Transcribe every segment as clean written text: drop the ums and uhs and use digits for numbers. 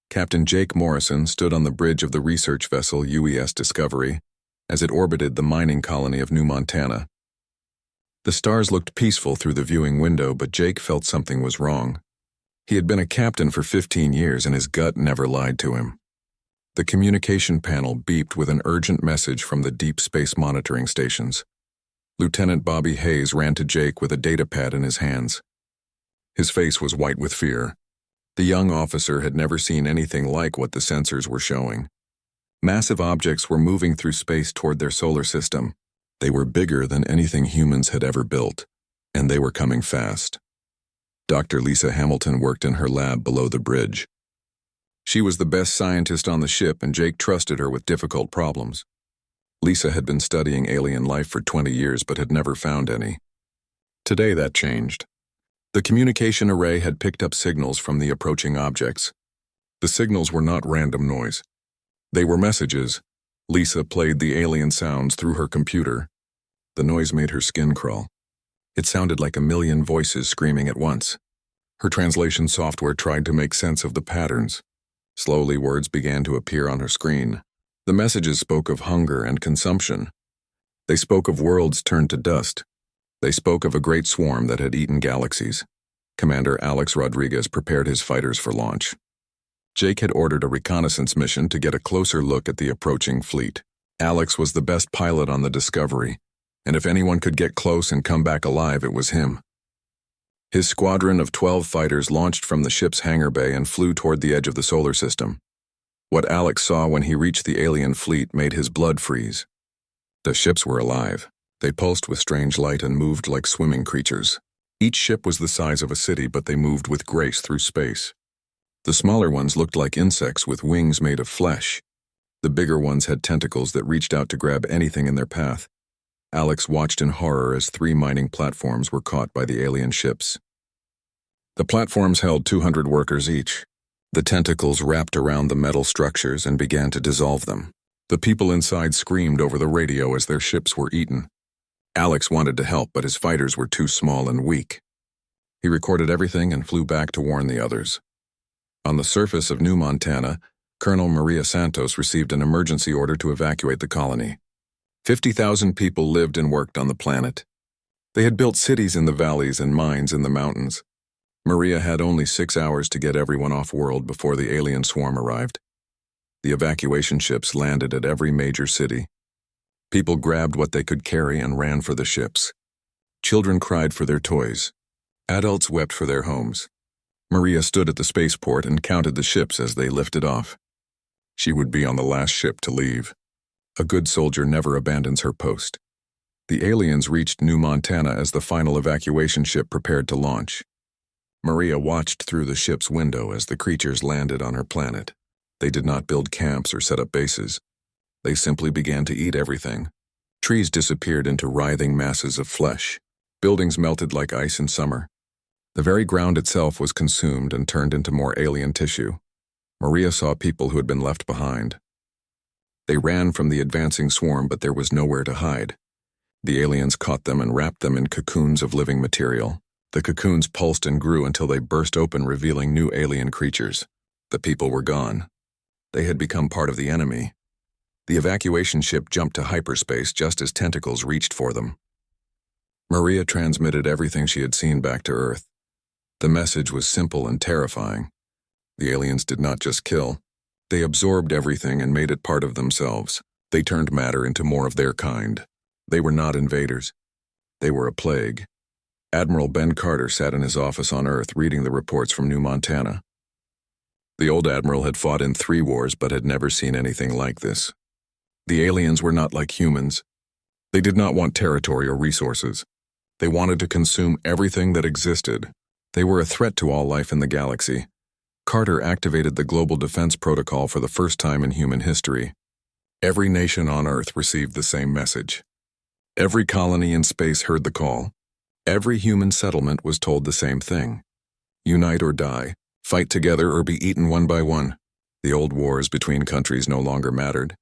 Captain Jake Morrison stood on the bridge of the research vessel UES Discovery as it orbited the mining colony of New Montana. The stars looked peaceful through the viewing window, but Jake felt something was wrong. He had been a captain for 15 years and his gut never lied to him. The communication panel beeped with an urgent message from the deep space monitoring stations. Lieutenant Bobby Hayes ran to Jake with a datapad in his hands. His face was white with fear. The young officer had never seen anything like what the sensors were showing. Massive objects were moving through space toward their solar system. They were bigger than anything humans had ever built, and they were coming fast. Dr. Lisa Hamilton worked in her lab below the bridge. She was the best scientist on the ship, and Jake trusted her with difficult problems. Lisa had been studying alien life for 20 years but had never found any. Today that changed. The communication array had picked up signals from the approaching objects. The signals were not random noise. They were messages. Lisa played the alien sounds through her computer. The noise made her skin crawl. It sounded like a million voices screaming at once. Her translation software tried to make sense of the patterns. Slowly, words began to appear on her screen. The messages spoke of hunger and consumption. They spoke of worlds turned to dust. They spoke of a great swarm that had eaten galaxies. Commander Alex Rodriguez prepared his fighters for launch. Jake had ordered a reconnaissance mission to get a closer look at the approaching fleet. Alex was the best pilot on the Discovery, and if anyone could get close and come back alive, it was him. His squadron of 12 fighters launched from the ship's hangar bay and flew toward the edge of the solar system. What Alex saw when he reached the alien fleet made his blood freeze. The ships were alive. They pulsed with strange light and moved like swimming creatures. Each ship was the size of a city, but they moved with grace through space. The smaller ones looked like insects with wings made of flesh. The bigger ones had tentacles that reached out to grab anything in their path. Alex watched in horror as 3 mining platforms were caught by the alien ships. The platforms held 200 workers each. The tentacles wrapped around the metal structures and began to dissolve them. The people inside screamed over the radio as their ships were eaten. Alex wanted to help, but his fighters were too small and weak. He recorded everything and flew back to warn the others. On the surface of New Montana, Colonel Maria Santos received an emergency order to evacuate the colony. 50,000 people lived and worked on the planet. They had built cities in the valleys and mines in the mountains. Maria had only 6 hours to get everyone off-world before the alien swarm arrived. The evacuation ships landed at every major city. People grabbed what they could carry and ran for the ships. Children cried for their toys. Adults wept for their homes. Maria stood at the spaceport and counted the ships as they lifted off. She would be on the last ship to leave. A good soldier never abandons her post. The aliens reached New Montana as the final evacuation ship prepared to launch. Maria watched through the ship's window as the creatures landed on her planet. They did not build camps or set up bases. They simply began to eat everything. Trees disappeared into writhing masses of flesh. Buildings melted like ice in summer. The very ground itself was consumed and turned into more alien tissue. Maria saw people who had been left behind. They ran from the advancing swarm, but there was nowhere to hide. The aliens caught them and wrapped them in cocoons of living material. The cocoons pulsed and grew until they burst open, revealing new alien creatures. The people were gone. They had become part of the enemy. The evacuation ship jumped to hyperspace just as tentacles reached for them. Maria transmitted everything she had seen back to Earth. The message was simple and terrifying. The aliens did not just kill. They absorbed everything and made it part of themselves. They turned matter into more of their kind. They were not invaders. They were a plague. Admiral Ben Carter sat in his office on Earth reading the reports from New Montana. The old admiral had fought in 3 wars but had never seen anything like this. The aliens were not like humans. They did not want territory or resources. They wanted to consume everything that existed. They were a threat to all life in the galaxy. Carter activated the Global Defense Protocol for the first time in human history. Every nation on Earth received the same message. Every colony in space heard the call. Every human settlement was told the same thing. Unite or die. Fight together or be eaten one by one. The old wars between countries no longer mattered.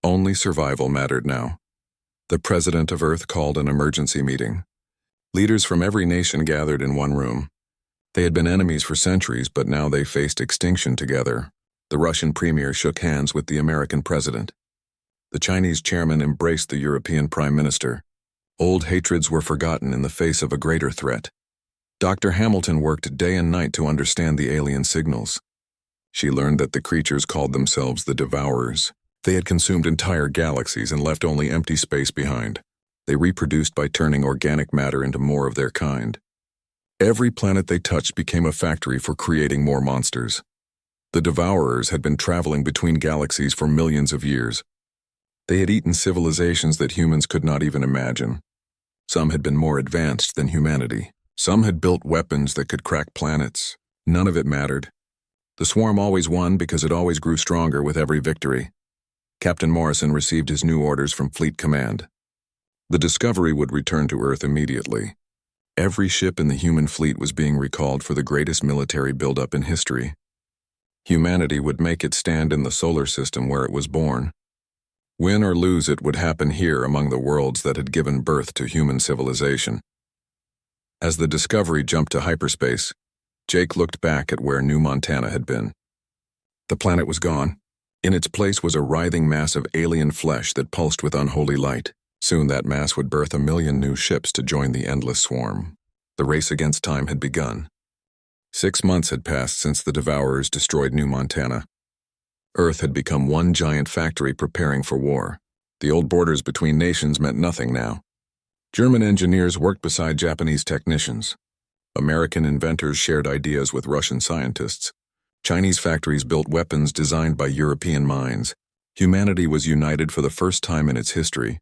Only survival mattered now. The president of Earth called an emergency meeting. Leaders from every nation gathered in one room. They had been enemies for centuries, but now they faced extinction together. The Russian premier shook hands with the American president. The Chinese chairman embraced the European prime minister. Old hatreds were forgotten in the face of a greater threat. Dr. Hamilton worked day and night to understand the alien signals. She learned that the creatures called themselves the Devourers. They had consumed entire galaxies and left only empty space behind. They reproduced by turning organic matter into more of their kind. Every planet they touched became a factory for creating more monsters. The Devourers had been traveling between galaxies for millions of years. They had eaten civilizations that humans could not even imagine. Some had been more advanced than humanity. Some had built weapons that could crack planets. None of it mattered. The swarm always won because it always grew stronger with every victory. Captain Morrison received his new orders from Fleet Command. The Discovery would return to Earth immediately. Every ship in the human fleet was being recalled for the greatest military buildup in history. Humanity would make its stand in the solar system where it was born. Win or lose it would happen here among the worlds that had given birth to human civilization. As the Discovery jumped to hyperspace, Jake looked back at where New Montana had been. The planet was gone. In its place was a writhing mass of alien flesh that pulsed with unholy light. Soon that mass would birth 1,000,000 new ships to join the endless swarm. The race against time had begun. 6 months had passed since the Devourers destroyed New Montana. Earth had become one giant factory preparing for war. The old borders between nations meant nothing now. German engineers worked beside Japanese technicians. American inventors shared ideas with Russian scientists. Chinese factories built weapons designed by European minds. Humanity was united for the first time in its history.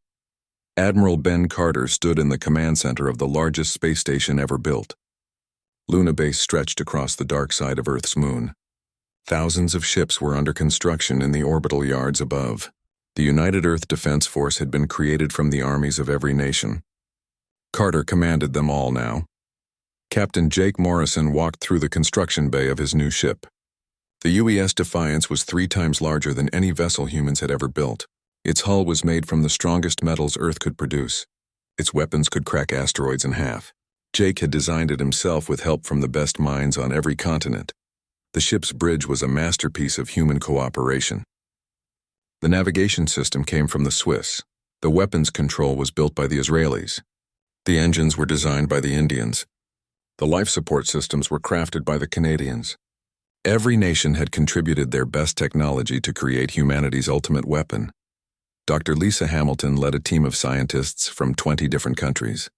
Admiral Ben Carter stood in the command center of the largest space station ever built. Luna Base stretched across the dark side of Earth's moon. Thousands of ships were under construction in the orbital yards above. The United Earth Defense Force had been created from the armies of every nation. Carter commanded them all now. Captain Jake Morrison walked through the construction bay of his new ship. The UES Defiance was 3 times larger than any vessel humans had ever built. Its hull was made from the strongest metals Earth could produce. Its weapons could crack asteroids in half. Jake had designed it himself with help from the best minds on every continent. The ship's bridge was a masterpiece of human cooperation. The navigation system came from the Swiss. The weapons control was built by the Israelis. The engines were designed by the Indians. The life support systems were crafted by the Canadians. Every nation had contributed their best technology to create humanity's ultimate weapon. Dr. Lisa Hamilton led a team of scientists from 20 different countries.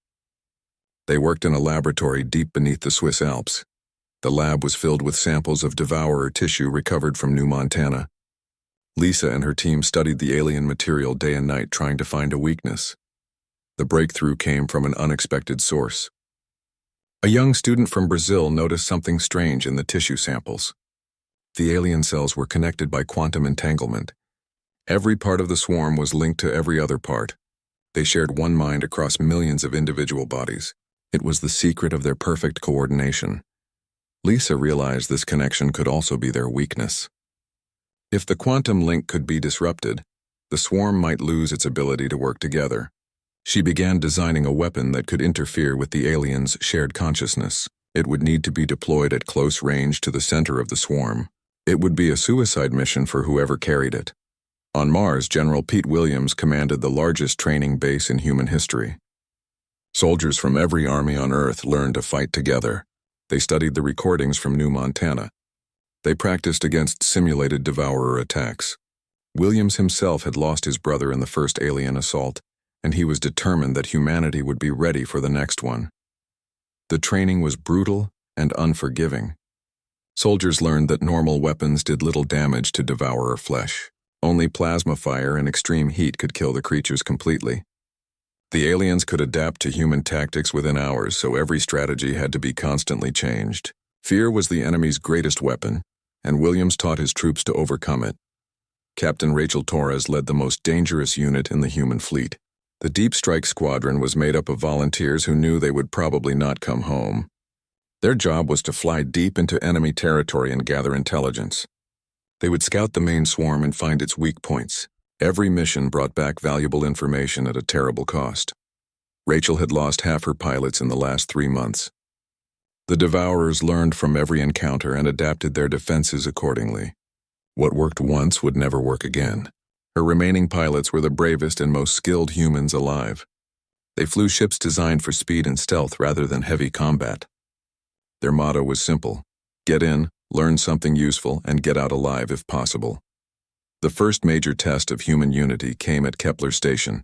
They worked in a laboratory deep beneath the Swiss Alps. The lab was filled with samples of devourer tissue recovered from New Montana. Lisa and her team studied the alien material day and night trying to find a weakness. The breakthrough came from an unexpected source. A young student from Brazil noticed something strange in the tissue samples. The alien cells were connected by quantum entanglement. Every part of the swarm was linked to every other part. They shared one mind across millions of individual bodies. It was the secret of their perfect coordination. Lisa realized this connection could also be their weakness. If the quantum link could be disrupted, the swarm might lose its ability to work together. She began designing a weapon that could interfere with the aliens' shared consciousness. It would need to be deployed at close range to the center of the swarm. It would be a suicide mission for whoever carried it. On Mars, General Pete Williams commanded the largest training base in human history. Soldiers from every army on Earth learned to fight together. They studied the recordings from New Montana. They practiced against simulated devourer attacks. Williams himself had lost his brother in the first alien assault, and he was determined that humanity would be ready for the next one. The training was brutal and unforgiving. Soldiers learned that normal weapons did little damage to devourer flesh. Only plasma fire and extreme heat could kill the creatures completely. The aliens could adapt to human tactics within hours, so every strategy had to be constantly changed. Fear was the enemy's greatest weapon, and Williams taught his troops to overcome it. Captain Rachel Torres led the most dangerous unit in the human fleet. The Deep Strike Squadron was made up of volunteers who knew they would probably not come home. Their job was to fly deep into enemy territory and gather intelligence. They would scout the main swarm and find its weak points. Every mission brought back valuable information at a terrible cost. Rachel had lost half her pilots in the last 3 months. The Devourers learned from every encounter and adapted their defenses accordingly. What worked once would never work again. Her remaining pilots were the bravest and most skilled humans alive. They flew ships designed for speed and stealth rather than heavy combat. Their motto was simple: get in, learn something useful, and get out alive if possible. The first major test of human unity came at Kepler Station.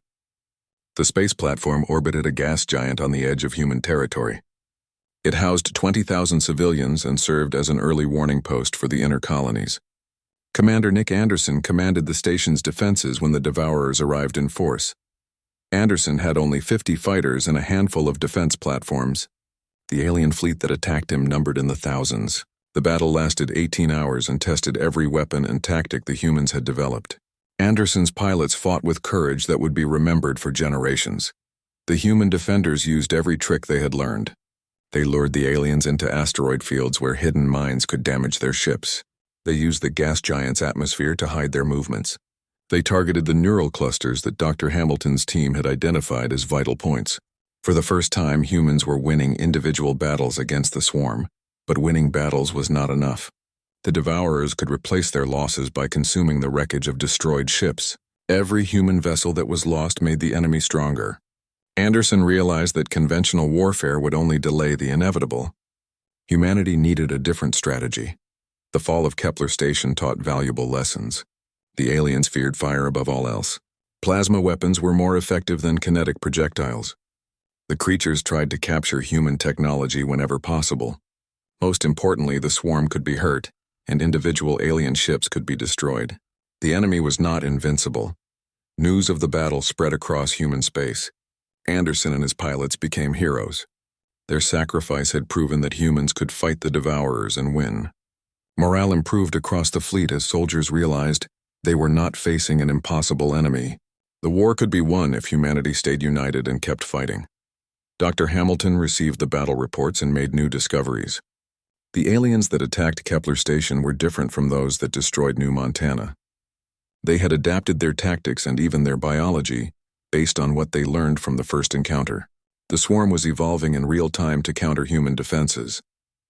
The space platform orbited a gas giant on the edge of human territory. It housed 20,000 civilians and served as an early warning post for the inner colonies. Commander Nick Anderson commanded the station's defenses when the Devourers arrived in force. Anderson had only 50 fighters and a handful of defense platforms. The alien fleet that attacked him numbered in the thousands. The battle lasted 18 hours and tested every weapon and tactic the humans had developed. Anderson's pilots fought with courage that would be remembered for generations. The human defenders used every trick they had learned. They lured the aliens into asteroid fields where hidden mines could damage their ships. They used the gas giant's atmosphere to hide their movements. They targeted the neural clusters that Dr. Hamilton's team had identified as vital points. For the first time, humans were winning individual battles against the swarm, but winning battles was not enough. The Devourers could replace their losses by consuming the wreckage of destroyed ships. Every human vessel that was lost made the enemy stronger. Anderson realized that conventional warfare would only delay the inevitable. Humanity needed a different strategy. The fall of Kepler Station taught valuable lessons. The aliens feared fire above all else. Plasma weapons were more effective than kinetic projectiles. The creatures tried to capture human technology whenever possible. Most importantly, the swarm could be hurt, and individual alien ships could be destroyed. The enemy was not invincible. News of the battle spread across human space. Anderson and his pilots became heroes. Their sacrifice had proven that humans could fight the Devourers and win. Morale improved across the fleet as soldiers realized they were not facing an impossible enemy. The war could be won if humanity stayed united and kept fighting. Dr. Hamilton received the battle reports and made new discoveries. The aliens that attacked Kepler Station were different from those that destroyed New Montana. They had adapted their tactics and even their biology based on what they learned from the first encounter. The swarm was evolving in real time to counter human defenses.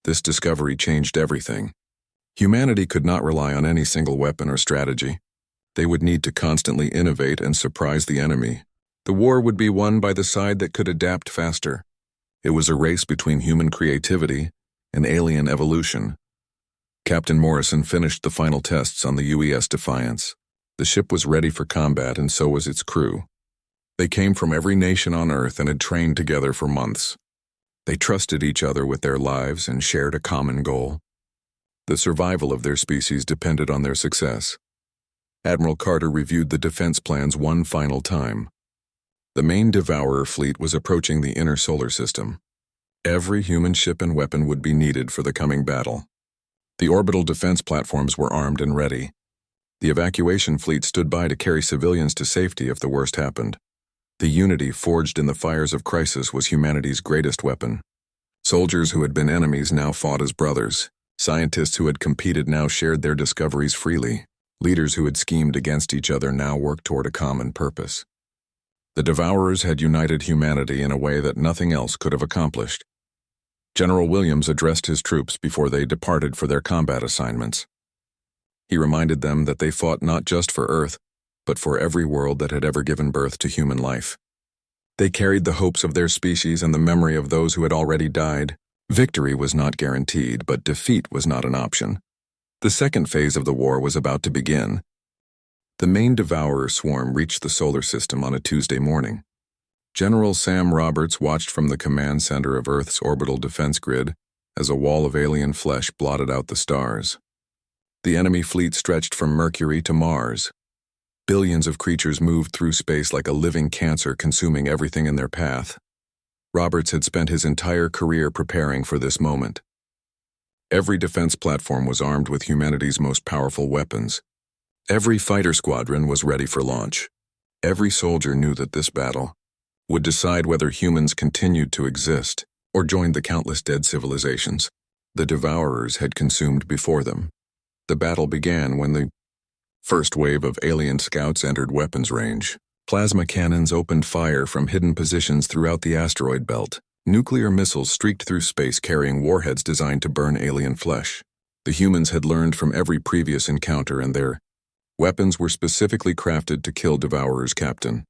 This discovery changed everything. Humanity could not rely on any single weapon or strategy. They would need to constantly innovate and surprise the enemy. The war would be won by the side that could adapt faster. It was a race between human creativity and alien evolution. Captain Morrison finished the final tests on the UES Defiance. The ship was ready for combat, and so was its crew. They came from every nation on Earth and had trained together for months. They trusted each other with their lives and shared a common goal. The survival of their species depended on their success. Admiral Carter reviewed the defense plans one final time. The main Devourer fleet was approaching the inner solar system. Every human ship and weapon would be needed for the coming battle. The orbital defense platforms were armed and ready. The evacuation fleet stood by to carry civilians to safety if the worst happened. The unity forged in the fires of crisis was humanity's greatest weapon. Soldiers who had been enemies now fought as brothers. Scientists who had competed now shared their discoveries freely. Leaders who had schemed against each other now worked toward a common purpose. The Devourers had united humanity in a way that nothing else could have accomplished. General Williams addressed his troops before they departed for their combat assignments. He reminded them that they fought not just for Earth, but for every world that had ever given birth to human life. They carried the hopes of their species and the memory of those who had already died. Victory was not guaranteed, but defeat was not an option. The second phase of the war was about to begin. The main Devourer swarm reached the solar system on a Tuesday morning. General Sam Roberts watched from the command center of Earth's orbital defense grid as a wall of alien flesh blotted out the stars. The enemy fleet stretched from Mercury to Mars. Billions of creatures moved through space like a living cancer, consuming everything in their path. Roberts had spent his entire career preparing for this moment. Every defense platform was armed with humanity's most powerful weapons. Every fighter squadron was ready for launch. Every soldier knew that this battle would decide whether humans continued to exist or joined the countless dead civilizations the Devourers had consumed before them. The battle began when the first wave of alien scouts entered weapons range. Plasma cannons opened fire from hidden positions throughout the asteroid belt. Nuclear missiles streaked through space carrying warheads designed to burn alien flesh. The humans had learned from every previous encounter, and their weapons were specifically crafted to kill Devourer's captain.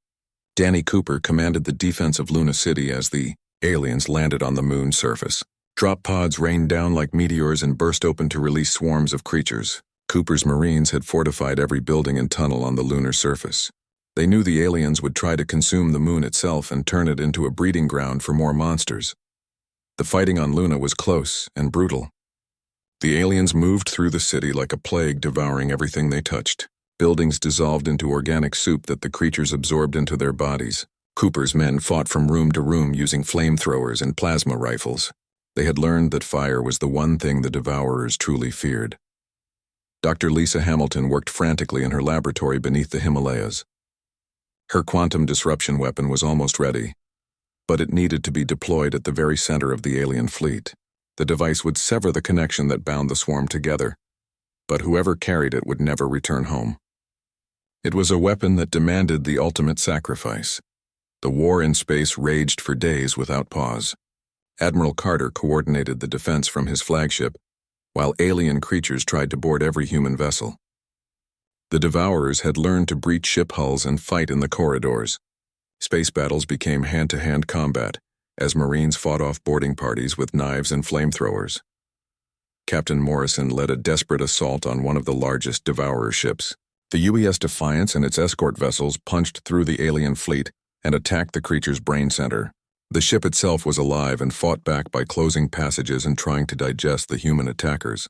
Danny Cooper commanded the defense of Luna City as the aliens landed on the moon's surface. Drop pods rained down like meteors and burst open to release swarms of creatures. Cooper's Marines had fortified every building and tunnel on the lunar surface. They knew the aliens would try to consume the moon itself and turn it into a breeding ground for more monsters. The fighting on Luna was close and brutal. The aliens moved through the city like a plague, devouring everything they touched. Buildings dissolved into organic soup that the creatures absorbed into their bodies. Cooper's men fought from room to room using flamethrowers and plasma rifles. They had learned that fire was the one thing the Devourers truly feared. Dr. Lisa Hamilton worked frantically in her laboratory beneath the Himalayas. Her quantum disruption weapon was almost ready, but it needed to be deployed at the very center of the alien fleet. The device would sever the connection that bound the swarm together, but whoever carried it would never return home. It was a weapon that demanded the ultimate sacrifice. The war in space raged for days without pause. Admiral Carter coordinated the defense from his flagship, while alien creatures tried to board every human vessel. The Devourers had learned to breach ship hulls and fight in the corridors. Space battles became hand-to-hand combat, as Marines fought off boarding parties with knives and flamethrowers. Captain Morrison led a desperate assault on one of the largest Devourer ships. The UES Defiance and its escort vessels punched through the alien fleet and attacked the creature's brain center. The ship itself was alive and fought back by closing passages and trying to digest the human attackers.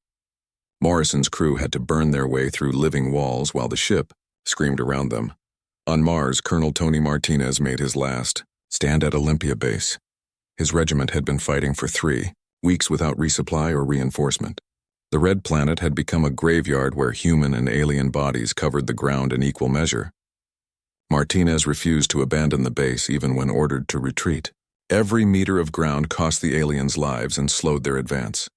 Morrison's crew had to burn their way through living walls while the ship screamed around them. On Mars, Colonel Tony Martinez made his last stand at Olympia Base. His regiment had been fighting for 3 weeks without resupply or reinforcement. The Red Planet had become a graveyard where human and alien bodies covered the ground in equal measure. Martinez refused to abandon the base even when ordered to retreat. Every meter of ground cost the aliens lives and slowed their advance.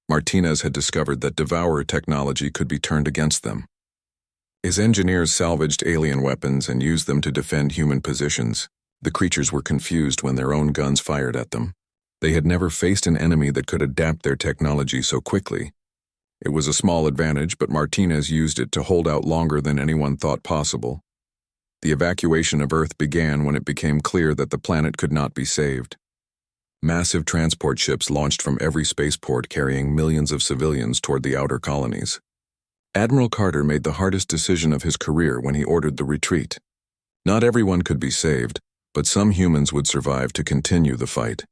Martinez had discovered that Devourer technology could be turned against them. His engineers salvaged alien weapons and used them to defend human positions. The creatures were confused when their own guns fired at them. They had never faced an enemy that could adapt their technology so quickly. It was a small advantage, but Martinez used it to hold out longer than anyone thought possible. The evacuation of Earth began when it became clear that the planet could not be saved. Massive transport ships launched from every spaceport carrying millions of civilians toward the outer colonies. Admiral Carter made the hardest decision of his career when he ordered the retreat. Not everyone could be saved, but some humans would survive to continue the fight.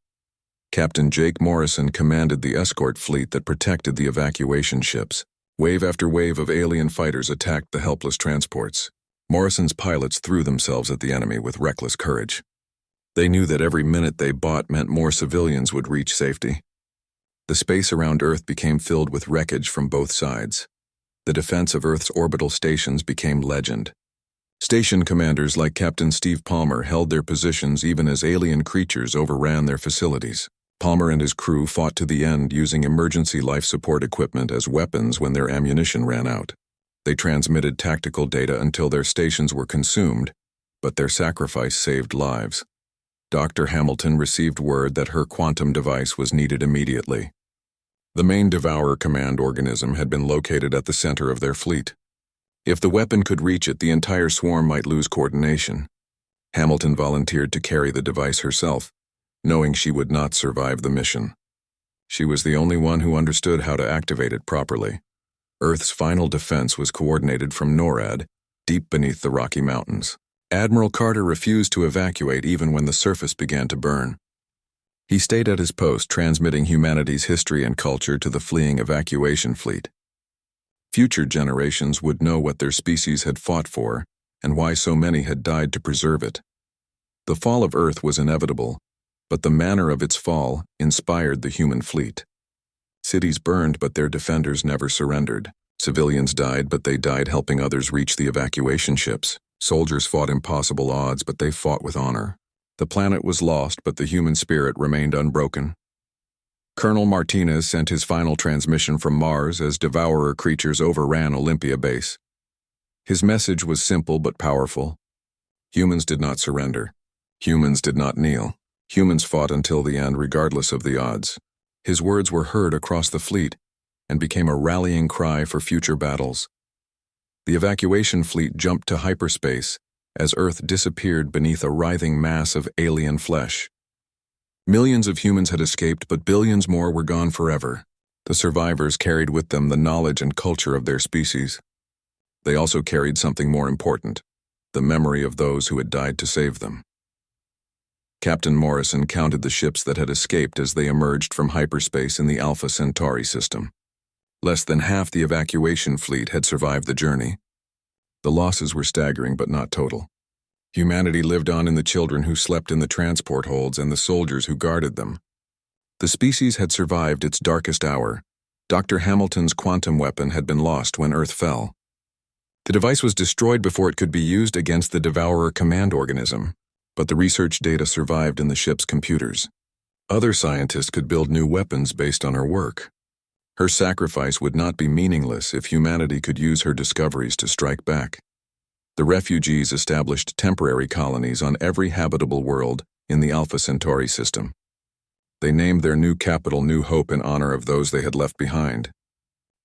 Captain Jake Morrison commanded the escort fleet that protected the evacuation ships. Wave after wave of alien fighters attacked the helpless transports. Morrison's pilots threw themselves at the enemy with reckless courage. They knew that every minute they bought meant more civilians would reach safety. The space around Earth became filled with wreckage from both sides. The defense of Earth's orbital stations became legend. Station commanders like Captain Steve Palmer held their positions even as alien creatures overran their facilities. Palmer and his crew fought to the end using emergency life support equipment as weapons when their ammunition ran out. They transmitted tactical data until their stations were consumed, but their sacrifice saved lives. Dr. Hamilton received word that her quantum device was needed immediately. The main Devourer command organism had been located at the center of their fleet. If the weapon could reach it, the entire swarm might lose coordination. Hamilton volunteered to carry the device herself, knowing she would not survive the mission. She was the only one who understood how to activate it properly. Earth's final defense was coordinated from NORAD, deep beneath the Rocky Mountains. Admiral Carter refused to evacuate even when the surface began to burn. He stayed at his post, transmitting humanity's history and culture to the fleeing evacuation fleet. Future generations would know what their species had fought for and why so many had died to preserve it. The fall of Earth was inevitable, but the manner of its fall inspired the human fleet. Cities burned, but their defenders never surrendered. Civilians died, but they died helping others reach the evacuation ships. Soldiers fought impossible odds, but they fought with honor. The planet was lost, but the human spirit remained unbroken. Colonel Martinez sent his final transmission from Mars as Devourer creatures overran Olympia Base. His message was simple but powerful. Humans did not surrender. Humans did not kneel. Humans fought until the end, regardless of the odds. His words were heard across the fleet, and became a rallying cry for future battles. The evacuation fleet jumped to hyperspace as Earth disappeared beneath a writhing mass of alien flesh. Millions of humans had escaped, but billions more were gone forever. The survivors carried with them the knowledge and culture of their species. They also carried something more important, the memory of those who had died to save them. Captain Morrison counted the ships that had escaped as they emerged from hyperspace in the Alpha Centauri system. Less than half the evacuation fleet had survived the journey. The losses were staggering but not total. Humanity lived on in the children who slept in the transport holds and the soldiers who guarded them. The species had survived its darkest hour. Dr. Hamilton's quantum weapon had been lost when Earth fell. The device was destroyed before it could be used against the Devourer command organism, but the research data survived in the ship's computers. Other scientists could build new weapons based on her work. Her sacrifice would not be meaningless if humanity could use her discoveries to strike back. The refugees established temporary colonies on every habitable world in the Alpha Centauri system. They named their new capital New Hope in honor of those they had left behind.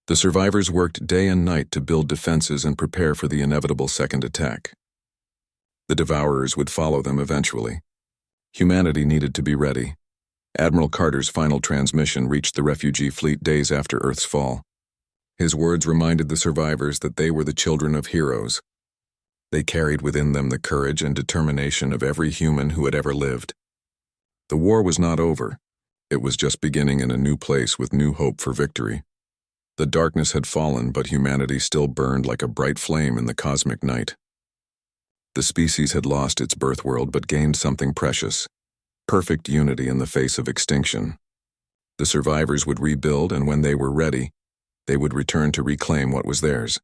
The survivors worked day and night to build defenses and prepare for the inevitable second attack. The Devourers would follow them eventually. Humanity needed to be ready. Admiral Carter's final transmission reached the refugee fleet days after Earth's fall. His words reminded the survivors that they were the children of heroes. They carried within them the courage and determination of every human who had ever lived. The war was not over. It was just beginning in a new place with new hope for victory. The darkness had fallen, but humanity still burned like a bright flame in the cosmic night. The species had lost its birth world but gained something precious, perfect unity in the face of extinction. The survivors would rebuild, and when they were ready, they would return to reclaim what was theirs.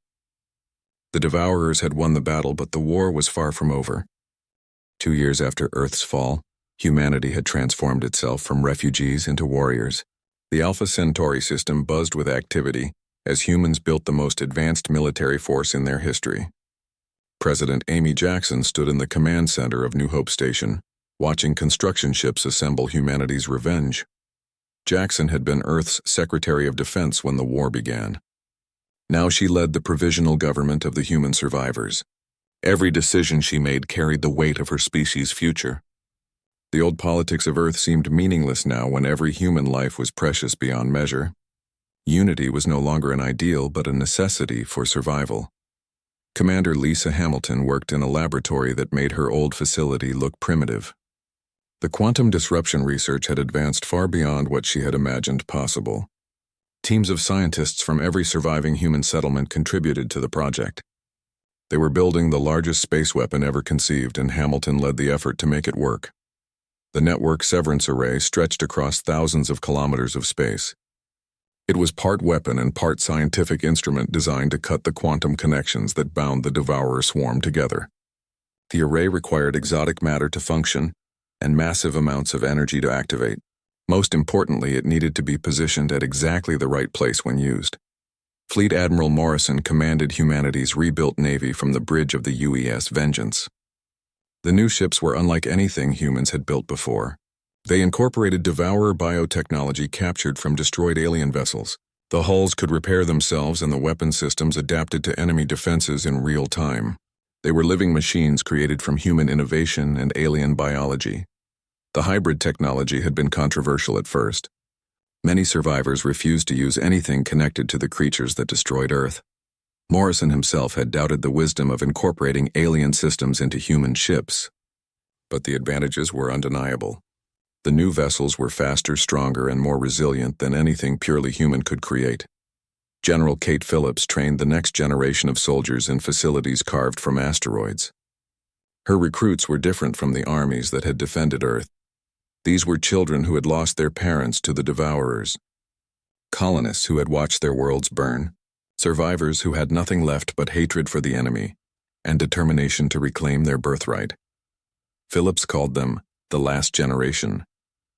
The Devourers had won the battle, but the war was far from over. 2 years after Earth's fall, humanity had transformed itself from refugees into warriors. The Alpha Centauri system buzzed with activity as humans built the most advanced military force in their history. President Amy Jackson stood in the command center of New Hope Station, watching construction ships assemble humanity's revenge. Jackson had been Earth's Secretary of Defense when the war began. Now she led the provisional government of the human survivors. Every decision she made carried the weight of her species' future. The old politics of Earth seemed meaningless now when every human life was precious beyond measure. Unity was no longer an ideal but a necessity for survival. Commander Lisa Hamilton worked in a laboratory that made her old facility look primitive. The quantum disruption research had advanced far beyond what she had imagined possible. Teams of scientists from every surviving human settlement contributed to the project. They were building the largest space weapon ever conceived, and Hamilton led the effort to make it work. The network severance array stretched across thousands of kilometers of space. It was part weapon and part scientific instrument designed to cut the quantum connections that bound the Devourer swarm together. The array required exotic matter to function and massive amounts of energy to activate. Most importantly, it needed to be positioned at exactly the right place when used. Fleet Admiral Morrison commanded humanity's rebuilt navy from the bridge of the UES Vengeance. The new ships were unlike anything humans had built before. They incorporated Devourer biotechnology captured from destroyed alien vessels. The hulls could repair themselves and the weapon systems adapted to enemy defenses in real time. They were living machines created from human innovation and alien biology. The hybrid technology had been controversial at first. Many survivors refused to use anything connected to the creatures that destroyed Earth. Morrison himself had doubted the wisdom of incorporating alien systems into human ships. But the advantages were undeniable. The new vessels were faster, stronger, and more resilient than anything purely human could create. General Kate Phillips trained the next generation of soldiers in facilities carved from asteroids. Her recruits were different from the armies that had defended Earth. These were children who had lost their parents to the Devourers, colonists who had watched their worlds burn, survivors who had nothing left but hatred for the enemy and determination to reclaim their birthright. Phillips called them the last generation,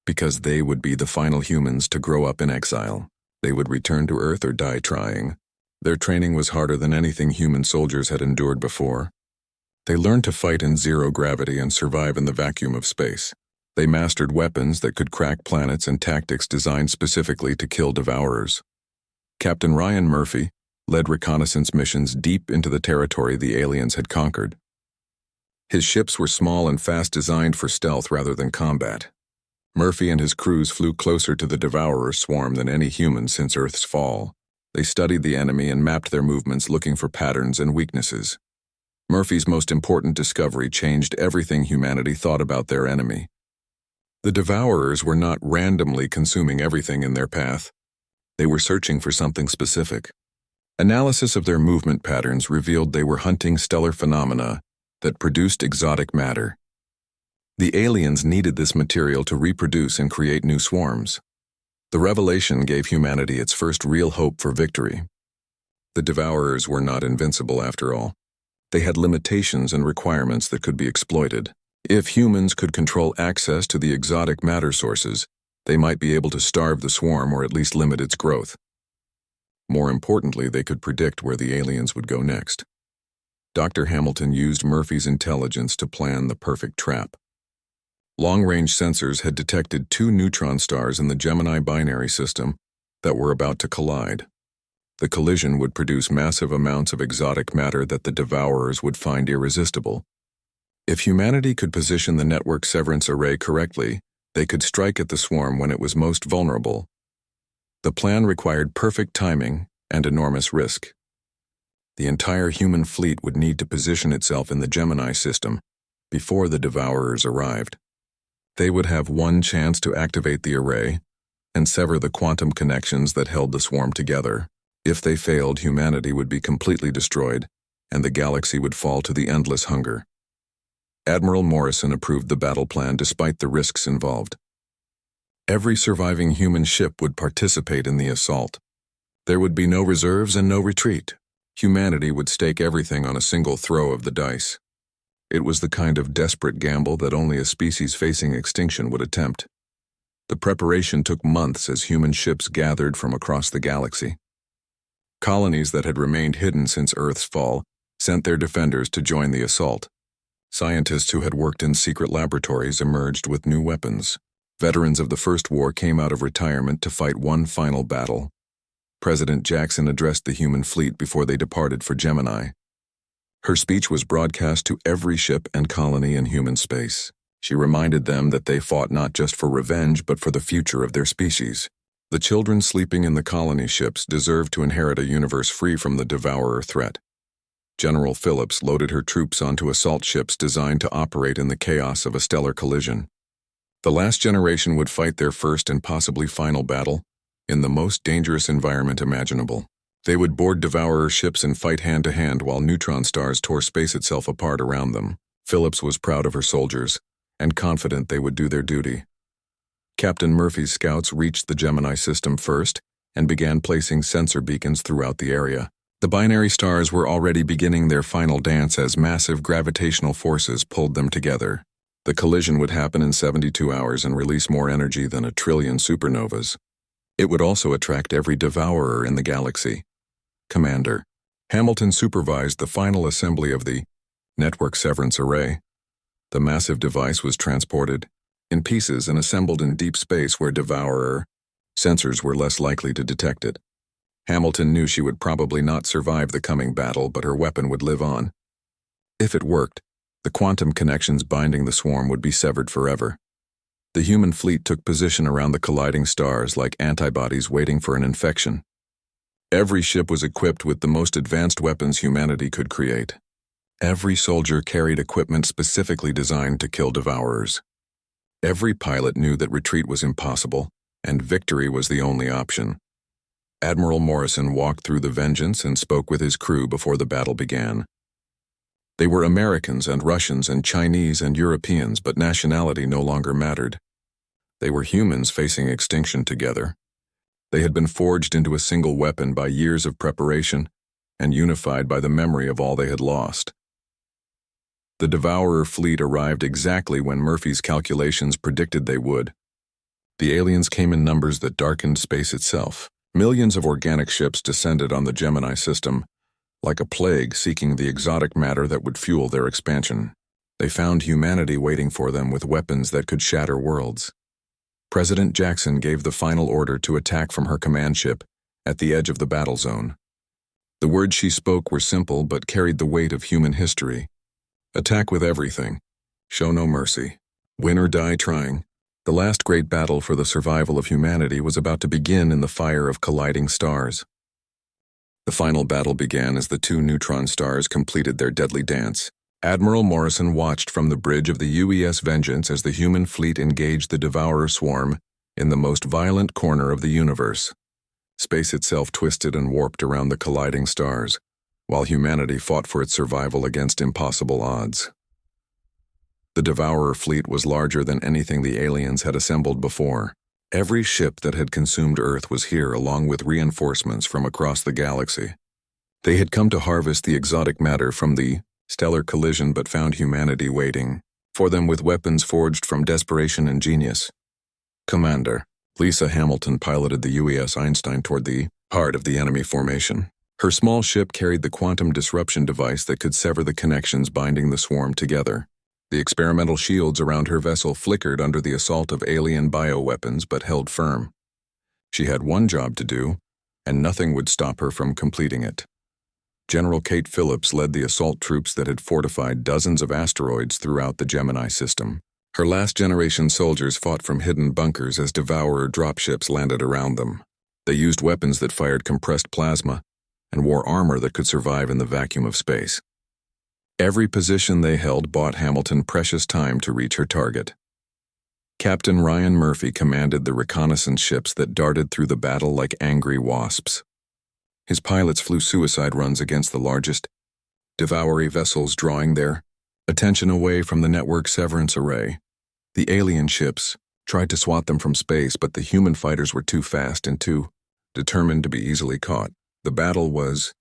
because they would be the final humans to grow up in exile. They would return to Earth or die trying. Their training was harder than anything human soldiers had endured before. They learned to fight in zero gravity and survive in the vacuum of space. They mastered weapons that could crack planets and tactics designed specifically to kill Devourers. Captain Ryan Murphy led reconnaissance missions deep into the territory the aliens had conquered. His ships were small and fast, designed for stealth rather than combat. Murphy and his crews flew closer to the Devourer swarm than any human since Earth's fall. They studied the enemy and mapped their movements, looking for patterns and weaknesses. Murphy's most important discovery changed everything humanity thought about their enemy. The Devourers were not randomly consuming everything in their path. They were searching for something specific. Analysis of their movement patterns revealed they were hunting stellar phenomena that produced exotic matter. The aliens needed this material to reproduce and create new swarms. The revelation gave humanity its first real hope for victory. The Devourers were not invincible after all. They had limitations and requirements that could be exploited. If humans could control access to the exotic matter sources, they might be able to starve the swarm or at least limit its growth. More importantly, they could predict where the aliens would go next. Dr. Hamilton used Murphy's intelligence to plan the perfect trap. Long-range sensors had detected 2 neutron stars in the Gemini binary system that were about to collide. The collision would produce massive amounts of exotic matter that the Devourers would find irresistible. If humanity could position the network severance array correctly, they could strike at the swarm when it was most vulnerable. The plan required perfect timing and enormous risk. The entire human fleet would need to position itself in the Gemini system before the Devourers arrived. They would have one chance to activate the array and sever the quantum connections that held the swarm together. If they failed, humanity would be completely destroyed, and the galaxy would fall to the endless hunger. Admiral Morrison approved the battle plan despite the risks involved. Every surviving human ship would participate in the assault. There would be no reserves and no retreat. Humanity would stake everything on a single throw of the dice. It was the kind of desperate gamble that only a species facing extinction would attempt. The preparation took months as human ships gathered from across the galaxy. Colonies that had remained hidden since Earth's fall sent their defenders to join the assault. Scientists who had worked in secret laboratories emerged with new weapons. Veterans of the First War came out of retirement to fight one final battle. President Jackson addressed the human fleet before they departed for Gemini. Her speech was broadcast to every ship and colony in human space. She reminded them that they fought not just for revenge but for the future of their species. The children sleeping in the colony ships deserved to inherit a universe free from the Devourer threat. General Phillips loaded her troops onto assault ships designed to operate in the chaos of a stellar collision. The last generation would fight their first and possibly final battle in the most dangerous environment imaginable. They would board Devourer ships and fight hand-to-hand while neutron stars tore space itself apart around them. Phillips was proud of her soldiers and confident they would do their duty. Captain Murphy's scouts reached the Gemini system first and began placing sensor beacons throughout the area. The binary stars were already beginning their final dance as massive gravitational forces pulled them together. The collision would happen in 72 hours and release more energy than 1 trillion supernovas. It would also attract every Devourer in the galaxy. Commander Hamilton supervised the final assembly of the network severance array. The massive device was transported in pieces and assembled in deep space where Devourer sensors were less likely to detect it. Hamilton knew she would probably not survive the coming battle, but her weapon would live on. If it worked, the quantum connections binding the swarm would be severed forever. The human fleet took position around the colliding stars like antibodies waiting for an infection. Every ship was equipped with the most advanced weapons humanity could create. Every soldier carried equipment specifically designed to kill Devourers. Every pilot knew that retreat was impossible, and victory was the only option. Admiral Morrison walked through the Vengeance and spoke with his crew before the battle began. They were Americans and Russians and Chinese and Europeans, but nationality no longer mattered. They were humans facing extinction together. They had been forged into a single weapon by years of preparation and unified by the memory of all they had lost. The Devourer fleet arrived exactly when Murphy's calculations predicted they would. The aliens came in numbers that darkened space itself. Millions of organic ships descended on the Gemini system, like a plague seeking the exotic matter that would fuel their expansion. They found humanity waiting for them with weapons that could shatter worlds. President Jackson gave the final order to attack from her command ship at the edge of the battle zone. The words she spoke were simple but carried the weight of human history. Attack with everything. Show no mercy. Win or die trying. The last great battle for the survival of humanity was about to begin in the fire of colliding stars. The final battle began as the two neutron stars completed their deadly dance. Admiral Morrison watched from the bridge of the UES Vengeance as the human fleet engaged the Devourer swarm in the most violent corner of the universe. Space itself twisted and warped around the colliding stars, while humanity fought for its survival against impossible odds. The Devourer fleet was larger than anything the aliens had assembled before. Every ship that had consumed Earth was here along with reinforcements from across the galaxy. They had come to harvest the exotic matter from the stellar collision but found humanity waiting for them with weapons forged from desperation and genius. Commander, Lisa Hamilton piloted the UES Einstein toward the heart of the enemy formation. Her small ship carried the quantum disruption device that could sever the connections binding the swarm together. The experimental shields around her vessel flickered under the assault of alien bioweapons but held firm. She had one job to do, and nothing would stop her from completing it. General Kate Phillips led the assault troops that had fortified dozens of asteroids throughout the Gemini system. Her last-generation soldiers fought from hidden bunkers as Devourer dropships landed around them. They used weapons that fired compressed plasma and wore armor that could survive in the vacuum of space. Every position they held bought Hamilton precious time to reach her target. Captain Ryan Murphy commanded the reconnaissance ships that darted through the battle like angry wasps. His pilots flew suicide runs against the largest Devourer vessels, drawing their attention away from the network severance array. The alien ships tried to swat them from space, but the human fighters were too fast and too determined to be easily caught. The battle was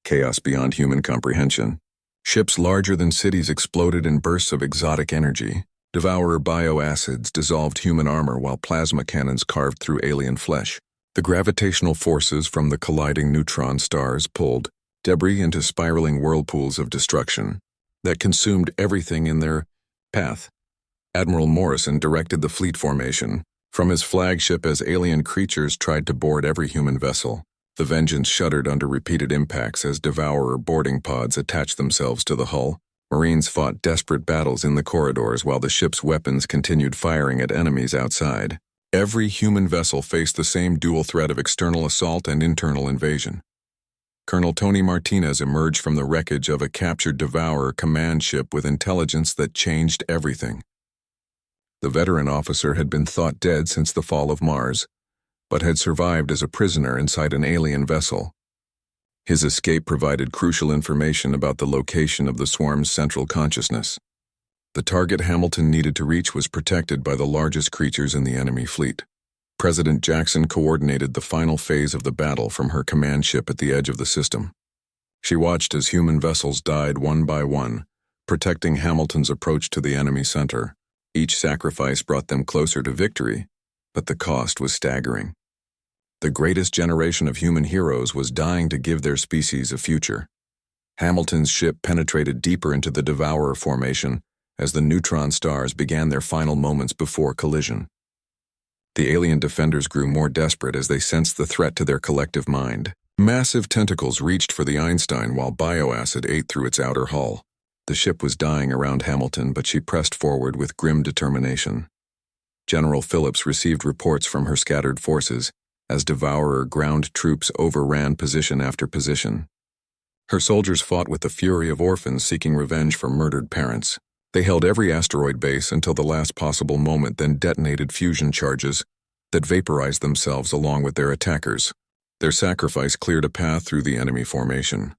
chaos beyond human comprehension. Ships larger than cities exploded in bursts of exotic energy. Devourer bioacids dissolved human armor while plasma cannons carved through alien flesh. The gravitational forces from the colliding neutron stars pulled debris into spiraling whirlpools of destruction that consumed everything in their path. Admiral Morrison directed the fleet formation from his flagship as alien creatures tried to board every human vessel. The Vengeance shuddered under repeated impacts as Devourer boarding pods attached themselves to the hull. Marines fought desperate battles in the corridors while the ship's weapons continued firing at enemies outside. Every human vessel faced the same dual threat of external assault and internal invasion. Colonel Tony Martinez emerged from the wreckage of a captured Devourer command ship with intelligence that changed everything. The veteran officer had been thought dead since the fall of Mars, but had survived as a prisoner inside an alien vessel. His escape provided crucial information about the location of the swarm's central consciousness. The target Hamilton needed to reach was protected by the largest creatures in the enemy fleet. President Jackson coordinated the final phase of the battle from her command ship at the edge of the system. She watched as human vessels died one by one, protecting Hamilton's approach to the enemy center. Each sacrifice brought them closer to victory, but the cost was staggering. The greatest generation of human heroes was dying to give their species a future. Hamilton's ship penetrated deeper into the Devourer formation as the neutron stars began their final moments before collision. The alien defenders grew more desperate as they sensed the threat to their collective mind. Massive tentacles reached for the Einstein while bioacid ate through its outer hull. The ship was dying around Hamilton, but she pressed forward with grim determination. General Phillips received reports from her scattered forces as Devourer ground troops overran position after position. Her soldiers fought with the fury of orphans seeking revenge for murdered parents. They held every asteroid base until the last possible moment, then detonated fusion charges that vaporized themselves along with their attackers. Their sacrifice cleared a path through the enemy formation.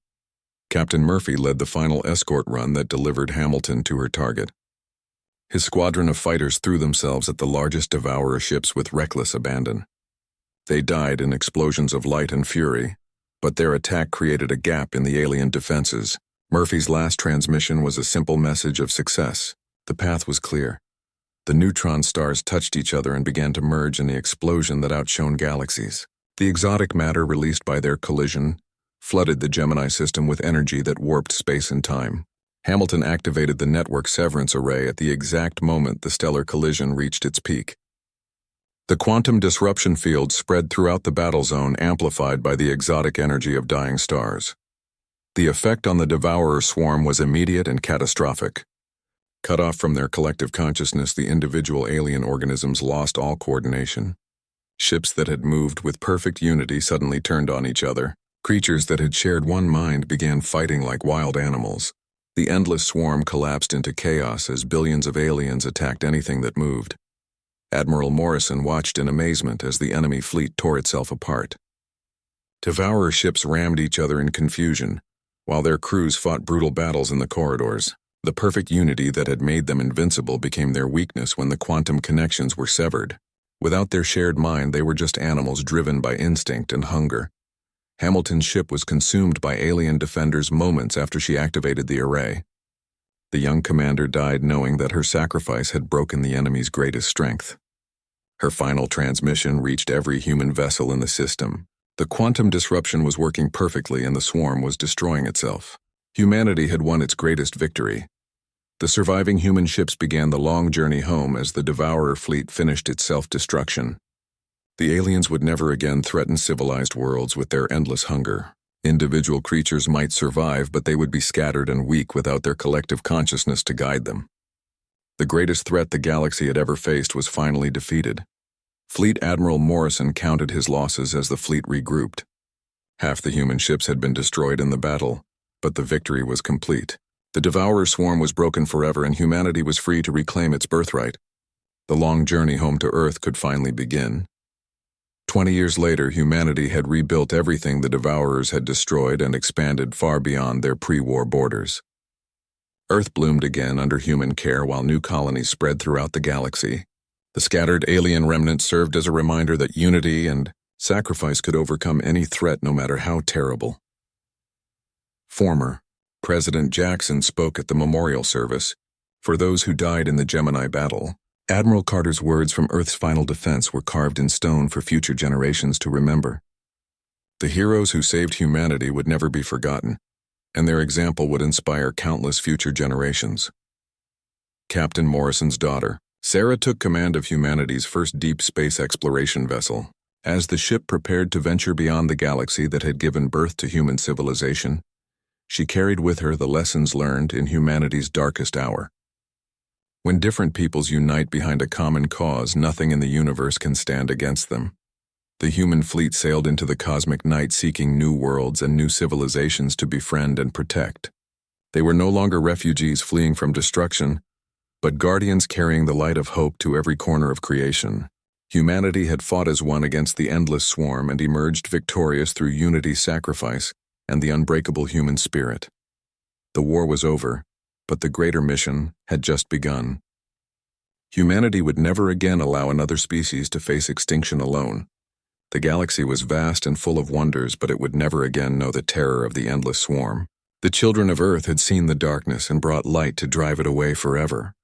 Captain Murphy led the final escort run that delivered Hamilton to her target. His squadron of fighters threw themselves at the largest Devourer ships with reckless abandon. They died in explosions of light and fury, but their attack created a gap in the alien defenses. Murphy's last transmission was a simple message of success. The path was clear. The neutron stars touched each other and began to merge in the explosion that outshone galaxies. The exotic matter released by their collision flooded the Gemini system with energy that warped space and time. Hamilton activated the network severance array at the exact moment the stellar collision reached its peak. The quantum disruption field spread throughout the battle zone, amplified by the exotic energy of dying stars. The effect on the Devourer swarm was immediate and catastrophic. Cut off from their collective consciousness, the individual alien organisms lost all coordination. Ships that had moved with perfect unity suddenly turned on each other. Creatures that had shared one mind began fighting like wild animals. The endless swarm collapsed into chaos as billions of aliens attacked anything that moved. Admiral Morrison watched in amazement as the enemy fleet tore itself apart. Devourer ships rammed each other in confusion, while their crews fought brutal battles in the corridors. The perfect unity that had made them invincible became their weakness when the quantum connections were severed. Without their shared mind, they were just animals driven by instinct and hunger. Hamilton's ship was consumed by alien defenders moments after she activated the array. The young commander died knowing that her sacrifice had broken the enemy's greatest strength. Her final transmission reached every human vessel in the system. The quantum disruption was working perfectly and the swarm was destroying itself. Humanity had won its greatest victory. The surviving human ships began the long journey home as the Devourer fleet finished its self-destruction. The aliens would never again threaten civilized worlds with their endless hunger. Individual creatures might survive, but they would be scattered and weak without their collective consciousness to guide them. The greatest threat the galaxy had ever faced was finally defeated. Fleet Admiral Morrison counted his losses as the fleet regrouped. Half the human ships had been destroyed in the battle, but the victory was complete. The Devourer swarm was broken forever and humanity was free to reclaim its birthright. The long journey home to Earth could finally begin. 20 years later, humanity had rebuilt everything the Devourers had destroyed and expanded far beyond their pre-war borders. Earth bloomed again under human care while new colonies spread throughout the galaxy. The scattered alien remnants served as a reminder that unity and sacrifice could overcome any threat, no matter how terrible. Former President Jackson spoke at the memorial service for those who died in the Gemini battle. Admiral Carter's words from Earth's final defense were carved in stone for future generations to remember. The heroes who saved humanity would never be forgotten, and their example would inspire countless future generations. Captain Morrison's daughter, Sarah, took command of humanity's first deep space exploration vessel. As the ship prepared to venture beyond the galaxy that had given birth to human civilization, she carried with her the lessons learned in humanity's darkest hour. When different peoples unite behind a common cause, nothing in the universe can stand against them. The human fleet sailed into the cosmic night seeking new worlds and new civilizations to befriend and protect. They were no longer refugees fleeing from destruction, but guardians carrying the light of hope to every corner of creation. Humanity had fought as one against the endless swarm and emerged victorious through unity, sacrifice, and the unbreakable human spirit. The war was over, but the greater mission had just begun. Humanity would never again allow another species to face extinction alone. The galaxy was vast and full of wonders, but it would never again know the terror of the endless swarm. The children of Earth had seen the darkness and brought light to drive it away forever.